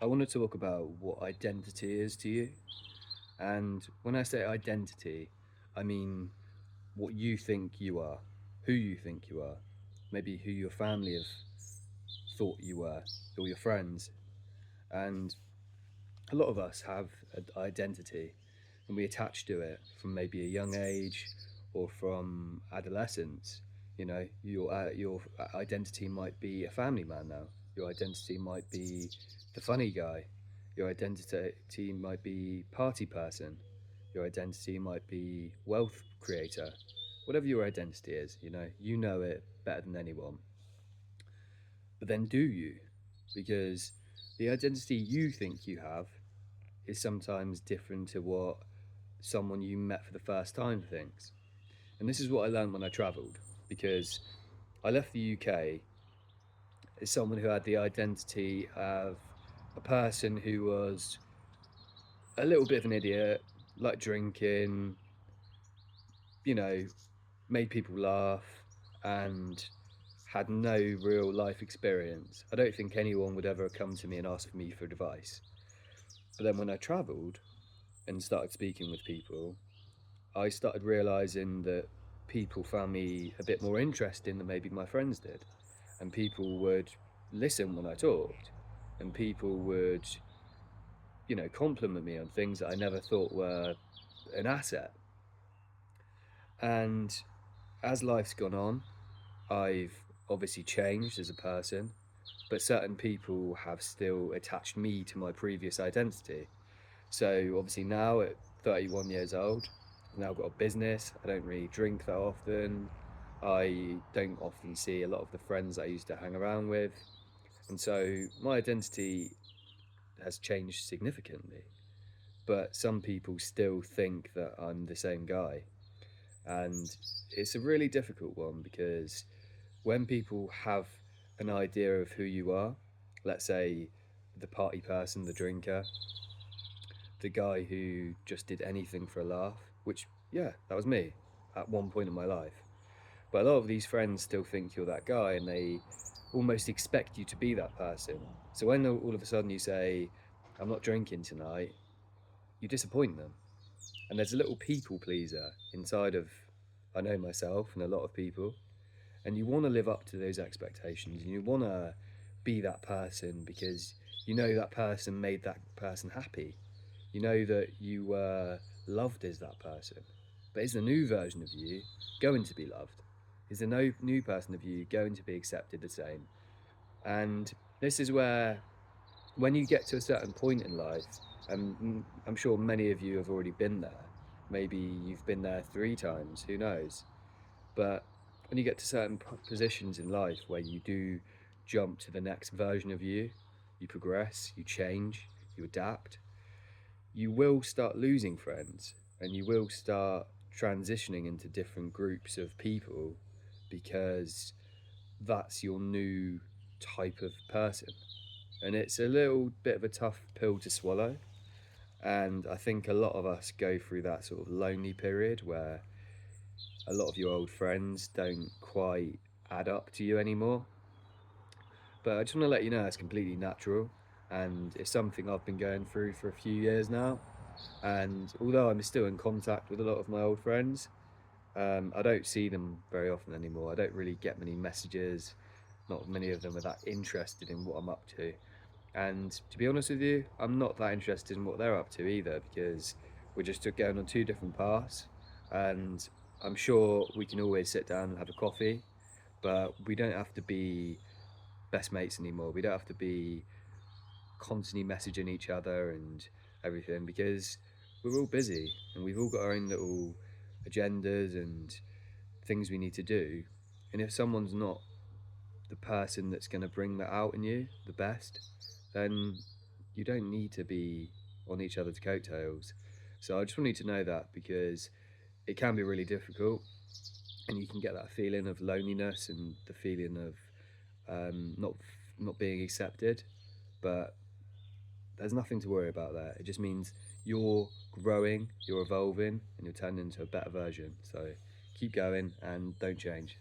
I want to talk about what identity is to you. And when I say identity, I mean what you think you are, who you think you are, maybe who your family have thought you were, or your friends. And a lot of us have an identity and we attach to it from maybe a young age or from adolescence. Your identity might be a family man now. Your identity might be the funny guy. Your identity might be party person. Your identity might be wealth creator. Whatever your identity is, you know it better than anyone. But then do you? Because the identity you think you have is sometimes different to what someone you met for the first time thinks. And this is what I learned when I travelled, because I left the UK as someone who had the identity of a person who was a little bit of an idiot, like drinking, you know, made people laugh, and had no real life experience. I don't think anyone would ever come to me and ask me for advice. But then when I travelled and started speaking with people, I started realizing that people found me a bit more interesting than maybe my friends did. And people would listen when I talked, and people would, compliment me on things that I never thought were an asset. And as life's gone on, I've obviously changed as a person, but certain people have still attached me to my previous identity. So obviously now at 31 years old, I've now got a business. I don't really drink that often. I don't often see a lot of the friends I used to hang around with. And so my identity has changed significantly. But some people still think that I'm the same guy. And it's a really difficult one because when people have an idea of who you are, let's say the party person, the drinker, the guy who just did anything for a laugh, which, yeah, that was me at one point in my life. But a lot of these friends still think you're that guy and they almost expect you to be that person. So when all of a sudden you say, I'm not drinking tonight, you disappoint them. And there's a little people pleaser inside of, I know myself and a lot of people. And you want to live up to those expectations and you want to be that person because you know that person made that person happy. You know that you were loved as that person. But is the new version of you going to be loved? Is the new person of you going to be accepted the same? And this is where, when you get to a certain point in life, and I'm sure many of you have already been there, maybe you've been there 3 times, who knows? But when you get to certain positions in life where you do jump to the next version of you, you progress, you change, you adapt, you will start losing friends and you will start transitioning into different groups of people because that's your new type of person. And it's a little bit of a tough pill to swallow. And I think a lot of us go through that sort of lonely period where a lot of your old friends don't quite add up to you anymore. But I just want to let you know it's completely natural and it's something I've been going through for a few years now. And although I'm still in contact with a lot of my old friends, I don't see them very often anymore. I don't really get many messages. Not many of them are that interested in what I'm up to. And to be honest with you, I'm not that interested in what they're up to either because we're just going on 2 different paths. And I'm sure we can always sit down and have a coffee, but we don't have to be best mates anymore. We don't have to be constantly messaging each other and everything because we're all busy and we've all got our own little agendas and things we need to do. And if someone's not the person that's going to bring that out in you the best, then you don't need to be on each other's coattails. So I just want you to know that because it can be really difficult and you can get that feeling of loneliness and the feeling of not being accepted. But there's nothing to worry about there. It just means you're growing, you're evolving, and you're turning into a better version. So keep going and don't change.